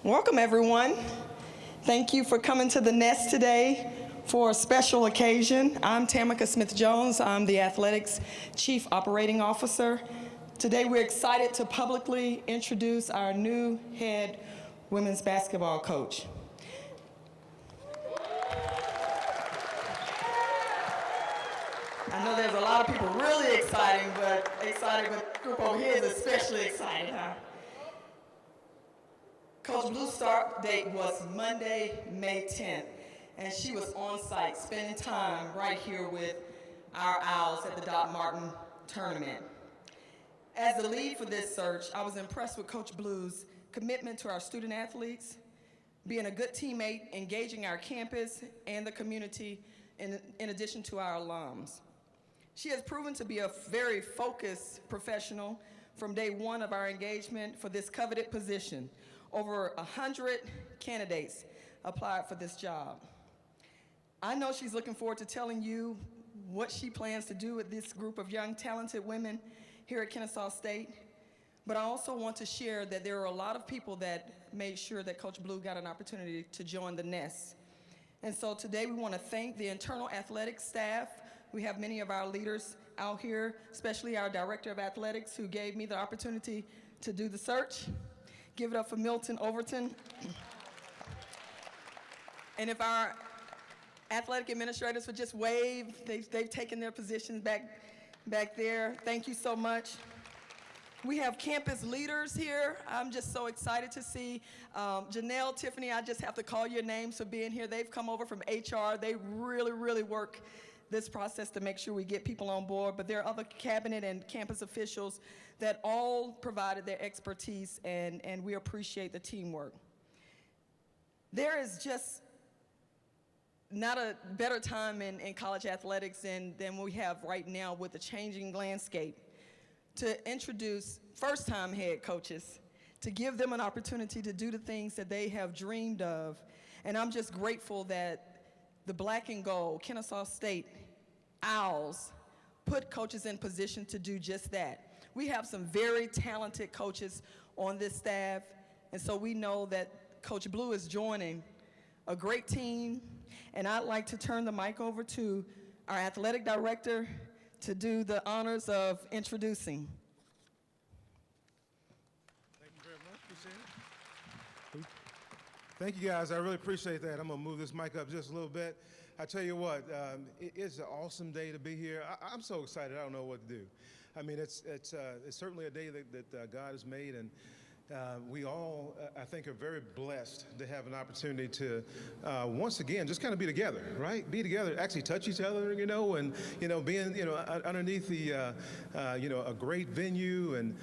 Welcome, everyone. Thank you for coming to the Nest today for a special occasion. I'm Tamika Smith-Jones. I'm the Athletics Chief Operating Officer. Today, we're excited to publicly introduce our new head women's basketball coach. I know there's a lot of people really excited, but the group over here is especially excited, huh? Coach Blue's start date was Monday, May 10th, and she was on site spending time right here with our Owls at the Doc Martin tournament. As the lead for this search, I was impressed with Coach Blue's commitment to our student athletes, being a good teammate, engaging our campus and the community in addition to our alums. She has proven to be a very focused professional from day one of our engagement for this coveted position. Over 100 candidates applied for this job. I know she's looking forward to telling you what she plans to do with this group of young, talented women here at Kennesaw State. But I also want to share that there are a lot of people that made sure that Coach Blue got an opportunity to join the Nest. And so today we want to thank the internal athletics staff. We have many of our leaders out here, especially our Director of Athletics, who gave me the opportunity to do the search. Give it up for Milton Overton. And if our athletic administrators would just wave, they've taken their positions back there. Thank you so much. We have campus leaders here. I'm just so excited to see Janelle, Tiffany, I just have to call your names for being here. They've come over from HR. They really work this process to make sure we get people on board, but there are other cabinet and campus officials that all provided their expertise, and we appreciate the teamwork. There is just not a better time in college athletics than we have right now with the changing landscape to introduce first-time head coaches, to give them an opportunity to do the things that they have dreamed of. And I'm just grateful that the Black and Gold, Kennesaw State Owls, put coaches in position to do just that. We have some very talented coaches on this staff, and so we know that Coach Blue is joining a great team, and I'd like to turn the mic over to our athletic director to do the honors of introducing. Thank you very much, appreciate it. Thank you guys, I really appreciate that. I'm gonna move this mic up just a little bit. I tell you what, it's an awesome day to be here. I'm so excited, I don't know what to do. I mean, it's certainly a day that God has made, and we all, I think, are very blessed to have an opportunity to, once again, just kind of be together, right? Be together, actually touch each other, and, being, underneath the, a great venue. And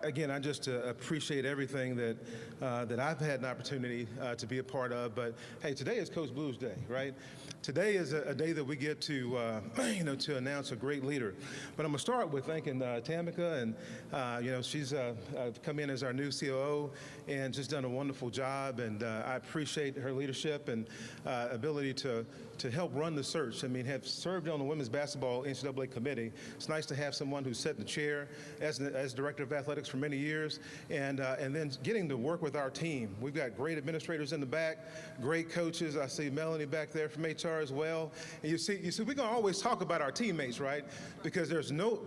again, I just appreciate everything that I've had an opportunity to be a part of. But hey, today is Coach Blue's day, right? Today is a day that we get to, to announce a great leader. But I'm gonna start with thanking Tamika, and she's come in as our new COO and just done a wonderful job. And I appreciate her leadership and ability to help run the search. I mean, have served on the women's basketball NCAA committee. It's nice to have someone who's sat in the chair as director of athletics for many years, and then getting to work with our team. We've got great administrators in the back, great coaches. I see Melanie back there from HR as well. And you see, we're gonna always talk about our teammates, right? Because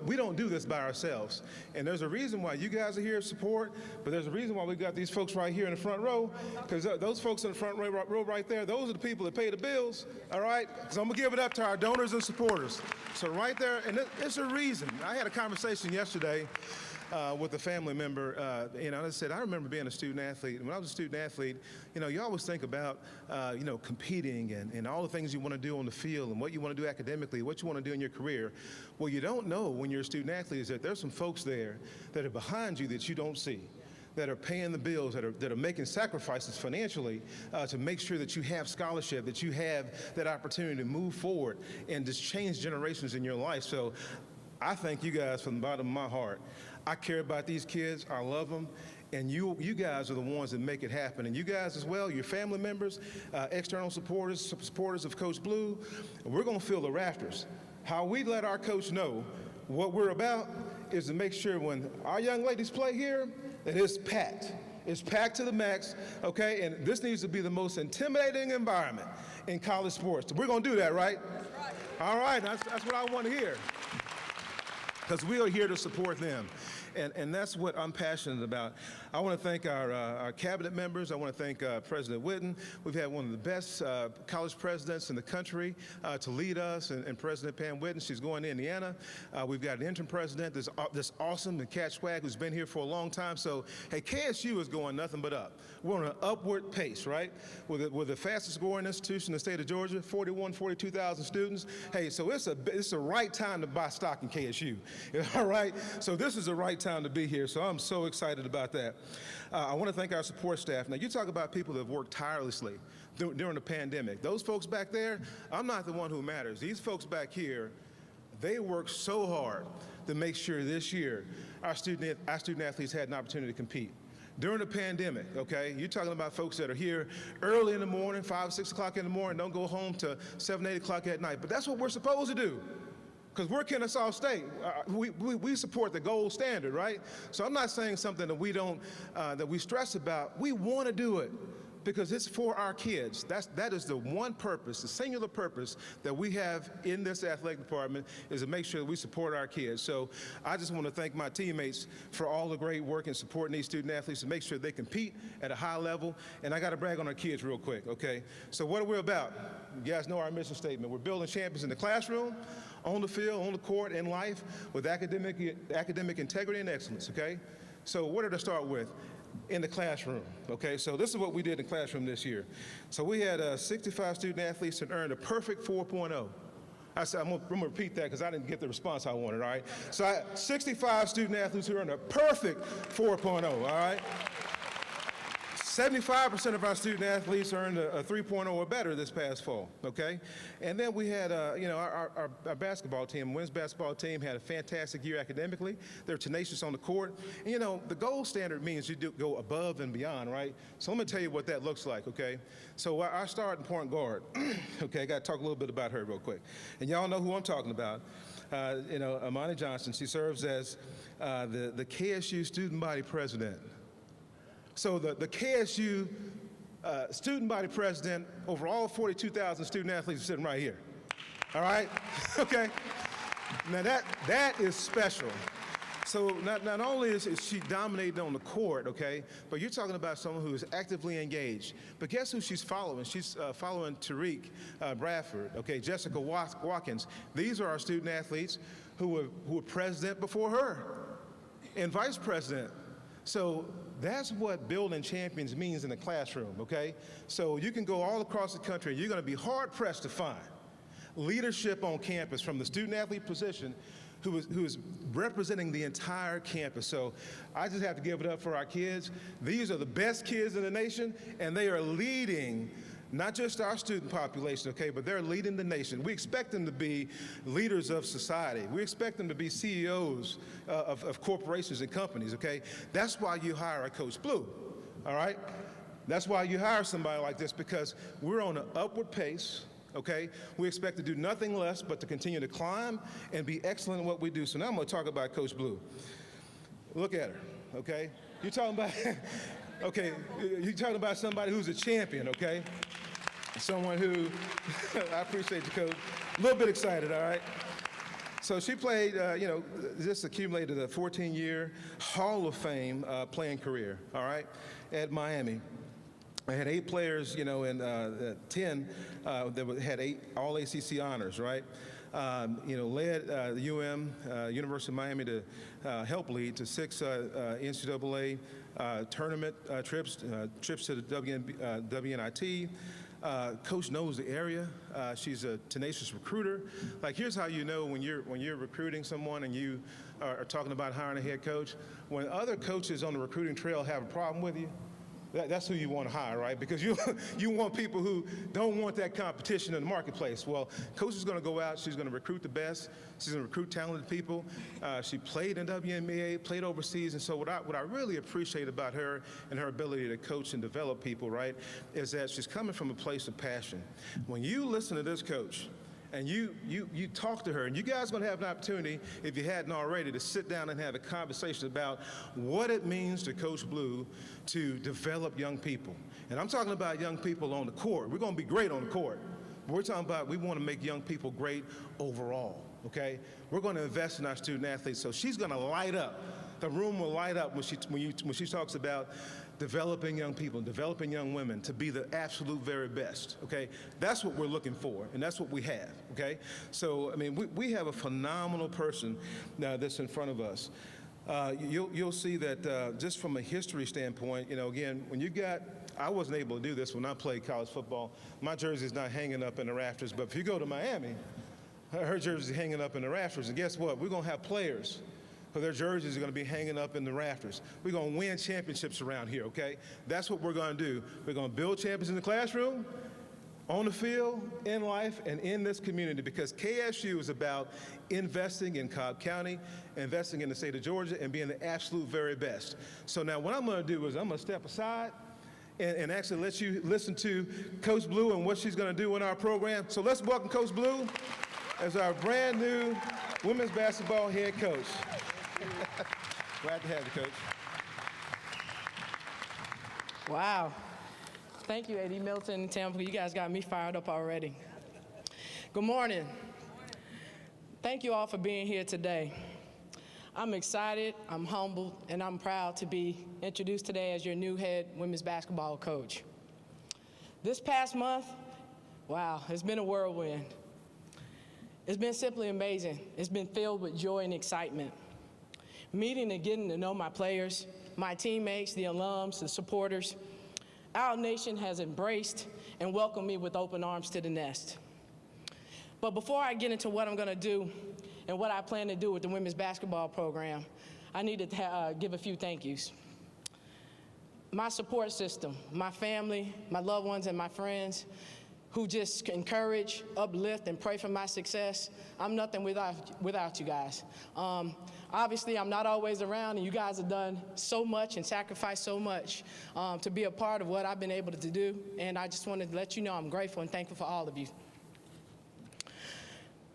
we don't do this by ourselves. And there's a reason why you guys are here to support, but there's a reason why we got these folks right here in the front row, because those folks in the front row right there, those are the people that pay the bills, all right? So I'm gonna give it up to our donors and supporters. So right there, and there's a reason. I had a conversation yesterday with a family member, and I said, I remember being a student athlete. And when I was a student athlete, you always think about, competing and all the things you want to do on the field and what you want to do academically, what you want to do in your career. Well, you don't know when you're a student athlete is that there's some folks there that are behind you that you don't see, that are paying the bills, that are making sacrifices financially to make sure that you have scholarship, that you have that opportunity to move forward and just change generations in your life. So I thank you guys from the bottom of my heart. I care about these kids, I love them, and you guys are the ones that make it happen. And you guys as well, your family members, external supporters of Coach Blue, we're gonna fill the rafters. How we let our coach know what we're about is to make sure when our young ladies play here, that it's packed. It's packed to the max, okay? And this needs to be the most intimidating environment in college sports. We're going to do that, right? That's right. All right, that's what I want to hear. Because we are here to support them. And that's what I'm passionate about. I want to thank our cabinet members. I want to thank President Whitten. We've had one of the best college presidents in the country to lead us, and President Pam Whitten. She's going to Indiana. We've got an interim president that's awesome, and Cat Swag, who's been here for a long time. So, hey, KSU is going nothing but up. We're on an upward pace, right? We're the fastest growing institution in the state of Georgia, 42,000 students. Hey, so it's the right time to buy stock in KSU. All right? So this is the right time to be here, so I'm so excited about that. I want to thank our support staff. Now, you talk about people that have worked tirelessly during the pandemic. Those folks back there, I'm not the one who matters. These folks back here, they worked so hard to make sure this year our student athletes had an opportunity to compete. During the pandemic, okay, you're talking about folks that are here early in the morning, 5, 6 o'clock in the morning, don't go home till 7, 8 o'clock at night. But that's what we're supposed to do. Because we're Kennesaw State. We support the gold standard, right? So I'm not saying something that we don't, that we stress about. We want to do it because it's for our kids. That is the one purpose, the singular purpose that we have in this athletic department is to make sure that we support our kids. So I just want to thank my teammates for all the great work in supporting these student athletes to make sure they compete at a high level. And I got to brag on our kids real quick, okay? So what are we about? You guys know our mission statement. We're building champions in the classroom, on the field, on the court, in life, with academic integrity and excellence, okay? So what did I start with? In the classroom, okay? So this is what we did in the classroom this year. So we had 65 student athletes that earned a perfect 4.0. I said, I'm gonna repeat that because I didn't get the response I wanted, all right? So 65 student athletes who earned a perfect 4.0, all right? 75% of our student athletes earned a 3.0 or better this past fall, okay? And then we had, our basketball team, women's basketball team had a fantastic year academically. They're tenacious on the court. And the gold standard means you do go above and beyond, right? So let me tell you what that looks like, okay? So our starting point guard, okay, I got to talk a little bit about her real quick. And y'all know who I'm talking about. Amani Johnson, she serves as the KSU student body president. So the KSU student body president over all 42,000 student athletes are sitting right here. All right? Okay? Now that is special. So not only is she dominating on the court, okay, but you're talking about someone who is actively engaged. But guess who she's following? She's following Tariq Bradford, okay, Jessica Watkins. These are our student athletes who were president before her and vice president. So that's what building champions means in the classroom, okay? So you can go all across the country, and you're going to be hard-pressed to find leadership on campus from the student-athlete position who is representing the entire campus. So I just have to give it up for our kids. These are the best kids in the nation, and they are leading not just our student population, okay, but they're leading the nation. We expect them to be leaders of society. We expect them to be CEOs of corporations and companies, okay? That's why you hire a Coach Blue, all right? That's why you hire somebody like this, because we're on an upward pace, okay? We expect to do nothing less but to continue to climb and be excellent in what we do. So now I'm gonna talk about Coach Blue. Look at her, okay? You're talking about, okay, you're talking about somebody who's a champion, okay? Someone who, I appreciate you, Coach. A little bit excited, all right? So she played, just accumulated a 14-year Hall of Fame playing career, all right, at Miami. I had 8 players, and 10 that had 8 all ACC honors, right? Led the University of Miami to help lead to 6 NCAA tournament trips to the WNIT. Coach knows the area. She's a tenacious recruiter. Like, here's how you know when you're recruiting someone and you are talking about hiring a head coach. When other coaches on the recruiting trail have a problem with you, that's who you want to hire, right? Because you want people who don't want that competition in the marketplace. Well, Coach is going to go out. She's going to recruit the best. She's going to recruit talented people. She played in WNBA, played overseas. And so what I really appreciate about her and her ability to coach and develop people, right, is that she's coming from a place of passion. When you listen to this coach, and you talk to her, and you guys are going to have an opportunity, if you hadn't already, to sit down and have a conversation about what it means to Coach Blue to develop young people. And I'm talking about young people on the court. We're going to be great on the court. But we're talking about we want to make young people great overall, okay? We're going to invest in our student athletes, so she's going to light up. The room will light up when she talks about developing young people, developing young women to be the absolute very best, okay? That's what we're looking for, and that's what we have, okay? So, I mean, we have a phenomenal person that's in front of us. You'll see that just from a history standpoint, you know, again, when you got, I wasn't able to do this when I played college football. My jersey's not hanging up in the rafters, but if you go to Miami, her jersey's hanging up in the rafters, and guess what? We're gonna have players who their jerseys are gonna be hanging up in the rafters. We're gonna win championships around here, okay? That's what we're gonna do. We're gonna build champions in the classroom, on the field, in life, and in this community, because KSU is about investing in Cobb County, investing in the state of Georgia, and being the absolute very best. So now what I'm gonna do is I'm gonna step aside and actually let you listen to Coach Blue and what she's gonna do in our program. So let's welcome Coach Blue as our brand new women's basketball head coach. Glad to have you, Coach. Wow. Thank you, A.D. Milton and Tampa. You guys got me fired up already. Good morning. Thank you all for being here today. I'm excited, I'm humbled, and I'm proud to be introduced today as your new head women's basketball coach. This past month, wow, it's been a whirlwind. It's been simply amazing. It's been filled with joy and excitement. Meeting and getting to know my players, my teammates, the alums, the supporters. Our nation has embraced and welcomed me with open arms to the nest. But before I get into what I'm gonna do and what I plan to do with the women's basketball program, I need to give a few thank yous. My support system, my family, my loved ones, and my friends who just encourage, uplift, and pray for my success. I'm nothing without you guys. Obviously, I'm not always around, and you guys have done so much and sacrificed so much to be a part of what I've been able to do, and I just wanted to let you know I'm grateful and thankful for all of you.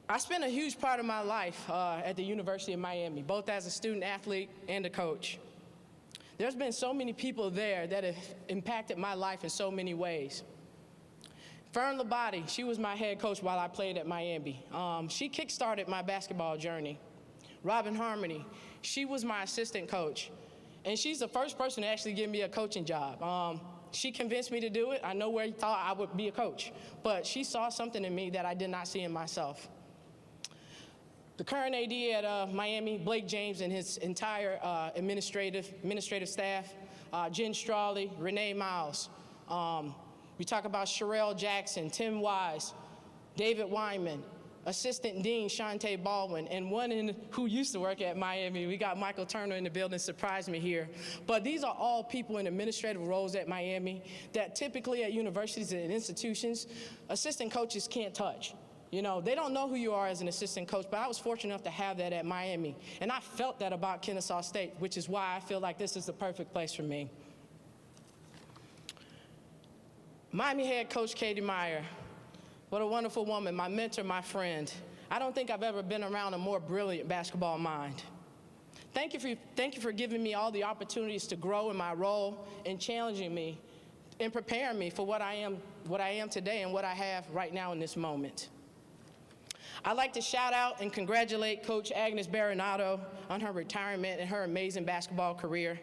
I spent a huge part of my life at the University of Miami, both as a student athlete and a coach. There's been so many people there that have impacted my life in so many ways. Fern Labate, she was my head coach while I played at Miami. She kickstarted my basketball journey. Robin Harmony, she was my assistant coach. And she's the first person to actually give me a coaching job. She convinced me to do it. I know where you thought I would be a coach, but she saw something in me that I did not see in myself. The current AD at Miami, Blake James, and his entire administrative staff, Jen Strawley, Renee Miles. We talk about Sherelle Jackson, Tim Wise, David Wyman, Assistant Dean Shantae Baldwin, and one who used to work at Miami. We got Michael Turner in the building, surprised me here. But these are all people in administrative roles at Miami that typically at universities and institutions, assistant coaches can't touch. You know, they don't know who you are as an assistant coach, but I was fortunate enough to have that at Miami. And I felt that about Kennesaw State, which is why I feel like this is the perfect place for me. Miami head coach Katie Meyer, what a wonderful woman, my mentor, my friend. I don't think I've ever been around a more brilliant basketball mind. Thank you for giving me all the opportunities to grow in my role and challenging me and preparing me for what I am today and what I have right now in this moment. I'd like to shout out and congratulate Coach Agnes Baronato on her retirement and her amazing basketball career.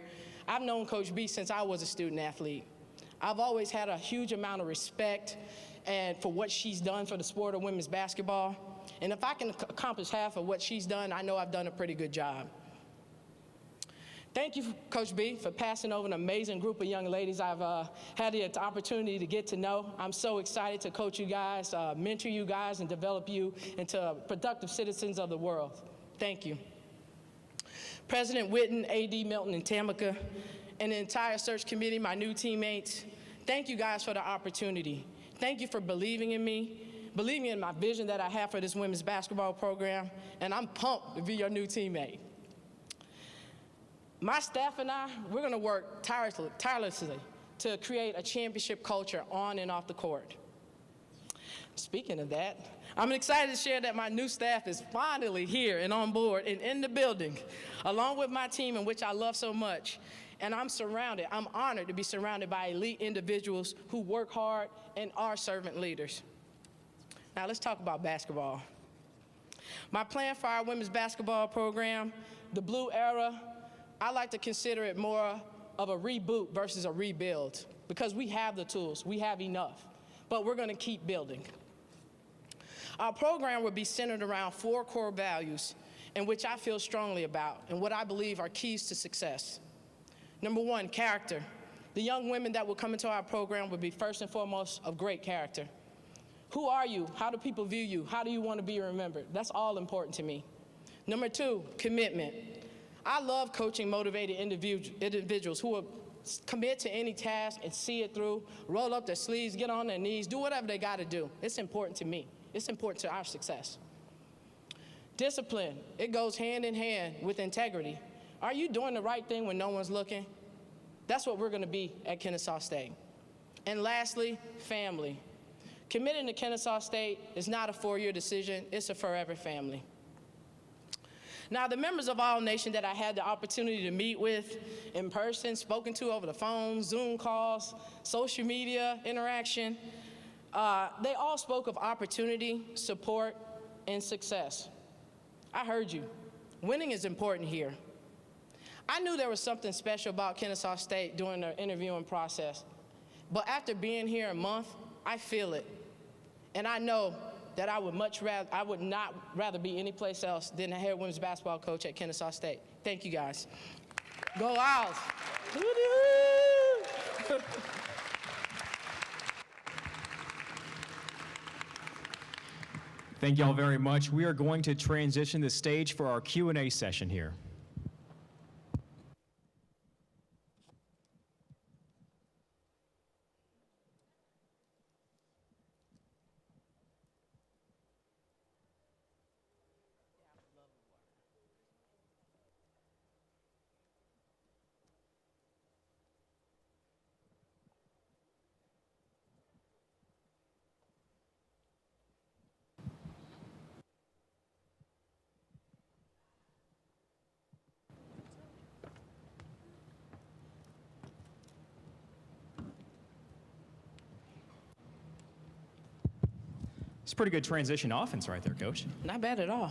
I've known Coach B since I was a student athlete. I've always had a huge amount of respect and for what she's done for the sport of women's basketball. And if I can accomplish half of what she's done, I know I've done a pretty good job. Thank you, Coach B, for passing over an amazing group of young ladies I've had the opportunity to get to know. I'm so excited to coach you guys, mentor you guys, and develop you into productive citizens of the world. Thank you. President Witten, A.D. Milton, and Tamika, and the entire search committee, my new teammates, thank you guys for the opportunity. Thank you for believing in me, believing in my vision that I have for this women's basketball program, and I'm pumped to be your new teammate. My staff and I, we're gonna work tirelessly to create a championship culture on and off the court. Speaking of that, I'm excited to share that my new staff is finally here and on board and in the building, along with my team, in which I love so much. And I'm honored to be surrounded by elite individuals who work hard and are servant leaders. Now let's talk about basketball. My plan for our women's basketball program, the Blue Era, I like to consider it more of a reboot versus a rebuild, because we have the tools, we have enough, but we're gonna keep building. Our program will be centered around 4 core values in which I feel strongly about and what I believe are keys to success. Number 1, character. The young women that will come into our program will be first and foremost of great character. Who are you? How do people view you? How do you want to be remembered? That's all important to me. Number 2, commitment. I love coaching motivated individuals who will commit to any task and see it through, roll up their sleeves, get on their knees, do whatever they got to do. It's important to me. It's important to our success. Discipline. It goes hand in hand with integrity. Are you doing the right thing when no one's looking? That's what we're going to be at Kennesaw State. And lastly, family. Committing to Kennesaw State is not a 4-year decision, it's a forever family. Now, the members of All Nation that I had the opportunity to meet with in person, spoken to over the phone, Zoom calls, social media interaction, they all spoke of opportunity, support, and success. I heard you. Winning is important here. I knew there was something special about Kennesaw State during the interviewing process, but after being here a month, I feel it. And I know that I would not rather be anyplace else than the head women's basketball coach at Kennesaw State. Thank you, guys. Go Owls. Thank you all very much. We are going to transition the stage for our Q&A session here. It's a pretty good transition offense right there, Coach. Not bad at all.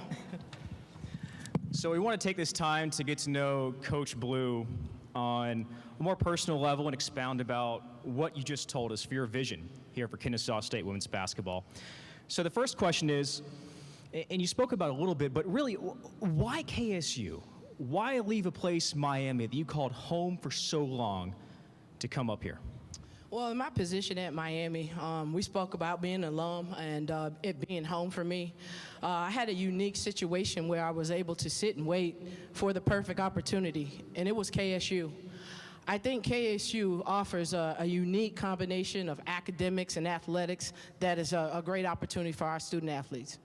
So we want to take this time to get to know Coach Blue on a more personal level and expound about what you just told us for your vision here for Kennesaw State women's basketball. So the first question is, and you spoke about it a little bit, but really, why KSU? Why leave a place, Miami, that you called home for so long to come up here? Well, in my position at Miami, we spoke about being an alum and it being home for me. I had a unique situation where I was able to sit and wait for the perfect opportunity, and it was KSU. I think KSU offers a unique combination of academics and athletics that is a great opportunity for our student athletes.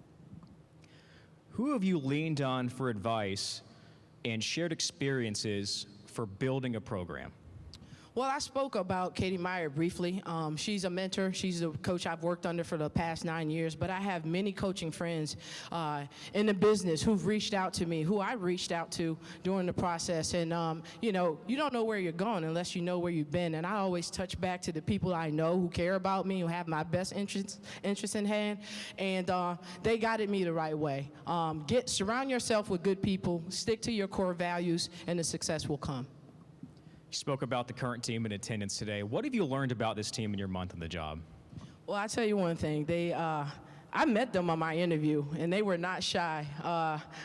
Who have you leaned on for advice and shared experiences for building a program? Well, I spoke about Katie Meyer briefly. She's a mentor. She's a coach I've worked under for the past 9 years, but I have many coaching friends in the business who've reached out to me, who I reached out to during the process. And, you know, you don't know where you're going unless you know where you've been. And I always touch back to the people I know who care about me, who have my best interests in hand. And they guided me the right way. Surround yourself with good people, stick to your core values, and the success will come. You spoke about the current team in attendance today. What have you learned about this team in your month on the job? Well, I'll tell you one thing. I met them on my interview, and they were not shy.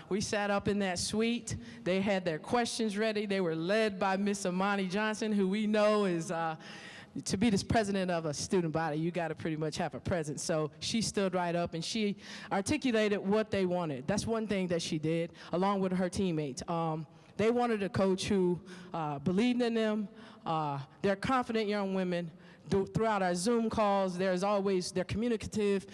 We sat up in that suite. They had their questions ready. They were led by Miss Amani Johnson, who we know is, to be the president of a student body, you got to pretty much have a presence. So she stood right up, and she articulated what they wanted. That's one thing that she did, along with her teammates. They wanted a coach who believed in them. They're confident young women. Throughout our Zoom calls, they're communicative.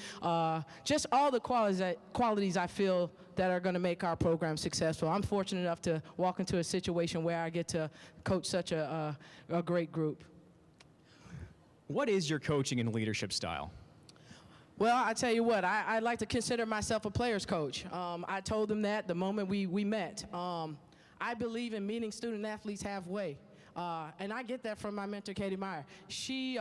Just all the qualities I feel that are going to make our program successful. I'm fortunate enough to walk into a situation where I get to coach such a great group. What is your coaching and leadership style? Well, I tell you what, I like to consider myself a player's coach. I told them that the moment we met. I believe in meeting student athletes halfway. And I get that from my mentor, Katie Meyer. She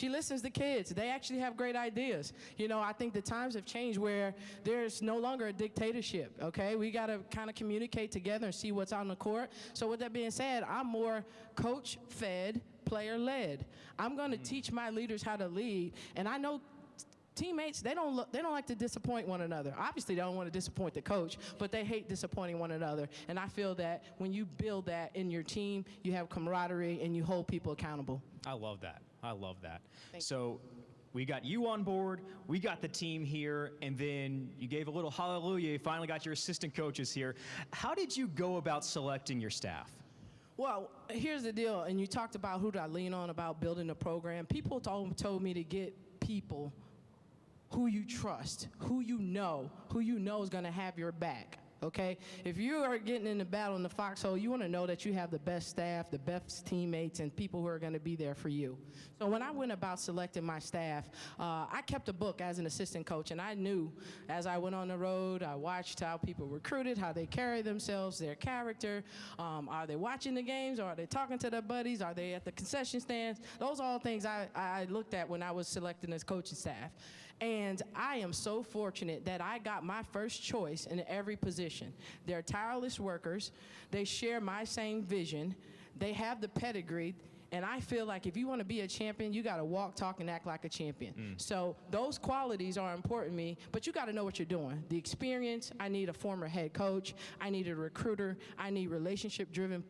listens to kids. They actually have great ideas. You know, I think the times have changed where there's no longer a dictatorship, okay? We got to kind of communicate together and see what's on the court. So with that being said, I'm more coach-fed, player-led. I'm going to teach my leaders how to lead, and I know teammates, they don't like to disappoint one another. Obviously, they don't want to disappoint the coach, but they hate disappointing one another. And I feel that when you build that in your team, you have camaraderie and you hold people accountable. I love that. I love that. So we got you on board, we got the team here, and then you gave a little hallelujah. You finally got your assistant coaches here. How did you go about selecting your staff? Well, here's the deal, and you talked about who do I lean on about building a program. People told me to get people who you trust, who you know is going to have your back, okay? If you are getting in the battle in the foxhole, you want to know that you have the best staff, the best teammates, and people who are going to be there for you. So when I went about selecting my staff, I kept a book as an assistant coach, and I knew as I went on the road, I watched how people recruited, how they carry themselves, their character. Are they watching the games, or are they talking to their buddies? Are they at the concession stands? Those are all things I looked at when I was selecting this coaching staff. And I am so fortunate that I got my first choice in every position. They're tireless workers. They share my same vision. They have the pedigree. And I feel like if you want to be a champion, you got to walk, talk, and act like a champion. So those qualities are important to me, but you got to know what you're doing. The experience, I need a former head coach. I need a recruiter. I need relationship-driven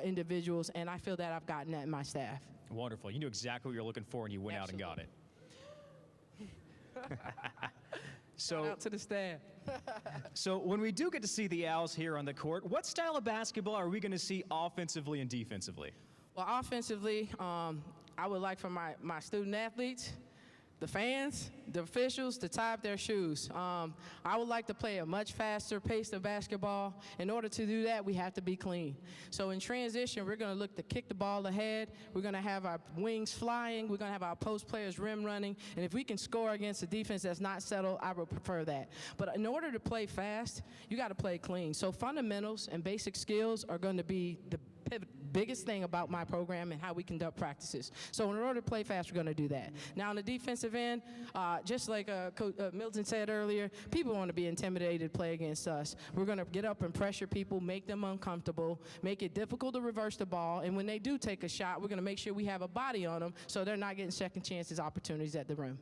individuals, and I feel that I've gotten that in my staff. Wonderful. You knew exactly what you were looking for, and you went out and got it. Shout out to the staff. So when we do get to see the Owls here on the court, what style of basketball are we going to see offensively and defensively? Well, offensively, I would like for my student athletes, the fans, the officials to tie up their shoes. I would like to play a much faster pace of basketball. In order to do that, we have to be clean. So in transition, we're going to look to kick the ball ahead. We're going to have our wings flying. We're going to have our post players rim running. And if we can score against a defense that's not settled, I would prefer that. But in order to play fast, you got to play clean. So fundamentals and basic skills are going to be the biggest thing about my program and how we conduct practices. So in order to play fast, we're going to do that. Now on the defensive end, just like Milton said earlier, people want to be intimidated to play against us. We're going to get up and pressure people, make them uncomfortable, make it difficult to reverse the ball, and when they do take a shot, we're going to make sure we have a body on them so they're not getting second chances, opportunities at the rim.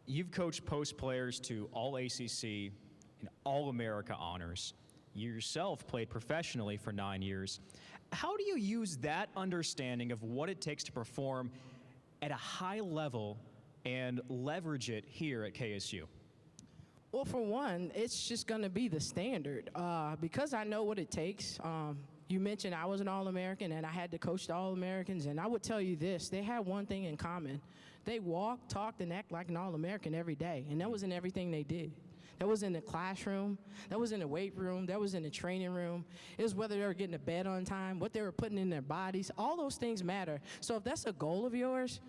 You've coached post players to all ACC and all America honors. You yourself played professionally for 9 years. How do you use that understanding of what it takes to perform at a high level and leverage it here at KSU? Well, for one, it's just going to be the standard. Because I know what it takes. You mentioned I was an All-American, and I had to coach the All-Americans, and I would tell you this. They had one thing in common. They walked, talked, and acted like an All-American every day, and that was in everything they did. That was in the classroom, that was in the weight room, that was in the training room. It was whether they were getting to bed on time, what they were putting in their bodies. All those things matter. So if that's a goal of yours,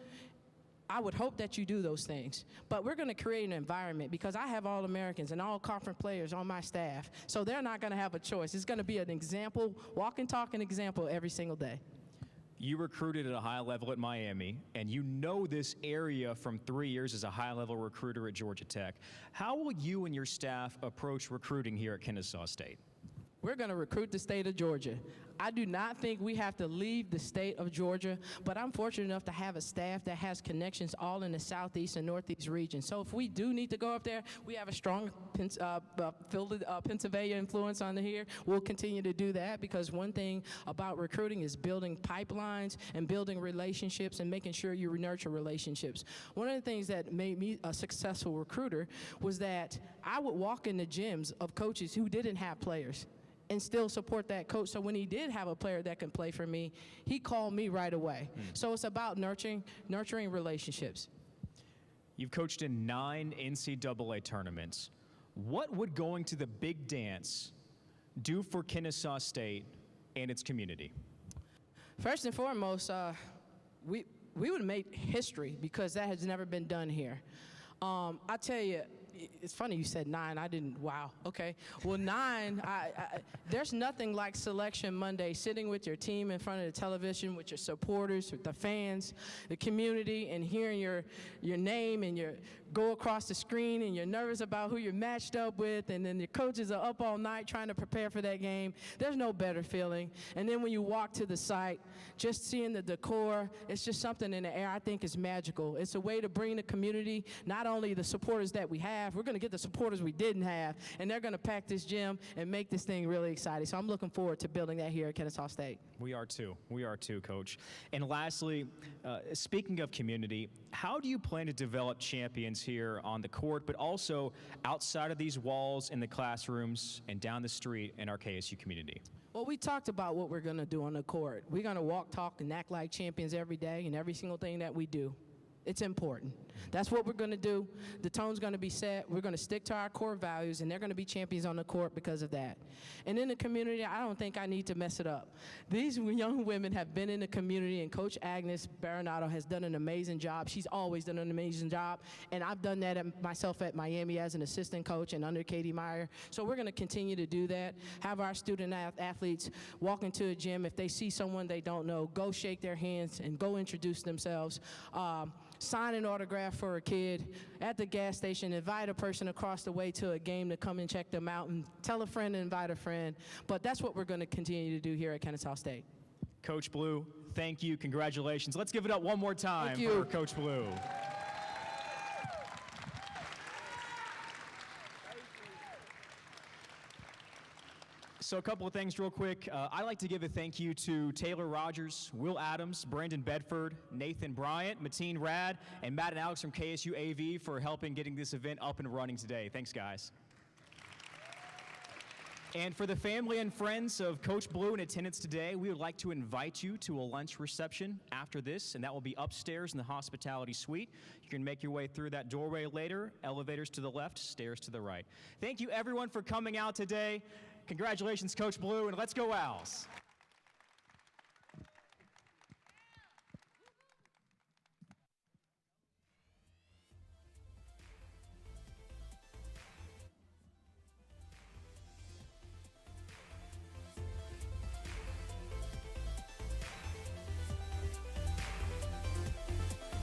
I would hope that you do those things. But we're going to create an environment because I have All-Americans and all-conference players on my staff. So they're not going to have a choice. It's going to be an example, walk and talk an example every single day. You recruited at a high level at Miami, and you know this area from 3 years as a high-level recruiter at Georgia Tech. How will you and your staff approach recruiting here at Kennesaw State? We're going to recruit the state of Georgia. I do not think we have to leave the state of Georgia, but I'm fortunate enough to have a staff that has connections all in the southeast and northeast region. So if we do need to go up there, we have a strong Pennsylvania influence on here. We'll continue to do that because one thing about recruiting is building pipelines and building relationships and making sure you nurture relationships. One of the things that made me a successful recruiter was that I would walk in the gyms of coaches who didn't have players and still support that coach. So when he did have a player that can play for me, he called me right away. So it's about nurturing relationships. You've coached in 9 NCAA tournaments. What would going to the big dance do for Kennesaw State and its community? First and foremost, we would have made history because that has never been done here. I tell you, it's funny you said 9. I didn't, wow, okay. Well, 9, there's nothing like Selection Monday, sitting with your team in front of the television, with your supporters, with the fans, the community, and hearing your name and your go across the screen, and you're nervous about who you're matched up with, and then your coaches are up all night trying to prepare for that game. There's no better feeling. And then when you walk to the site, just seeing the decor, it's just something in the air I think is magical. It's a way to bring the community, not only the supporters that we have, we're going to get the supporters we didn't have, and they're going to pack this gym and make this thing really exciting. So I'm looking forward to building that here at Kennesaw State. We are too. We are too, Coach. And lastly, speaking of community, how do you plan to develop champions here on the court, but also outside of these walls in the classrooms and down the street in our KSU community? Well, we talked about what we're going to do on the court. We're going to walk, talk, and act like champions every day in every single thing that we do. It's important. That's what we're going to do. The tone's going to be set. We're going to stick to our core values, and they're going to be champions on the court because of that. And in the community, I don't think I need to mess it up. These young women have been in the community, and Coach Agnes Baronato has done an amazing job. She's always done an amazing job, and I've done that myself at Miami as an assistant coach and under Katie Meyer. So we're going to continue to do that, have our student athletes walk into a gym. If they see someone they don't know, go shake their hands and go introduce themselves. Sign an autograph for a kid at the gas station, invite a person across the way to a game to come and check them out, and tell a friend and invite a friend. But that's what we're going to continue to do here at Kennesaw State. Coach Blue, thank you. Congratulations. Let's give it up one more time for Coach Blue. So a couple of things real quick. I'd like to give a thank you to Taylor Rogers, Will Adams, Brandon Bedford, Nathan Bryant, Mateen Rad, and Matt and Alex from KSU AV for helping getting this event up and running today. Thanks, guys. And for the family and friends of Coach Blue in attendance today, we would like to invite you to a lunch reception after this, and that will be upstairs in the hospitality suite. You can make your way through that doorway later, elevators to the left, stairs to the right. Thank you, everyone, for coming out today. Congratulations, Coach Blue, and let's go Owls.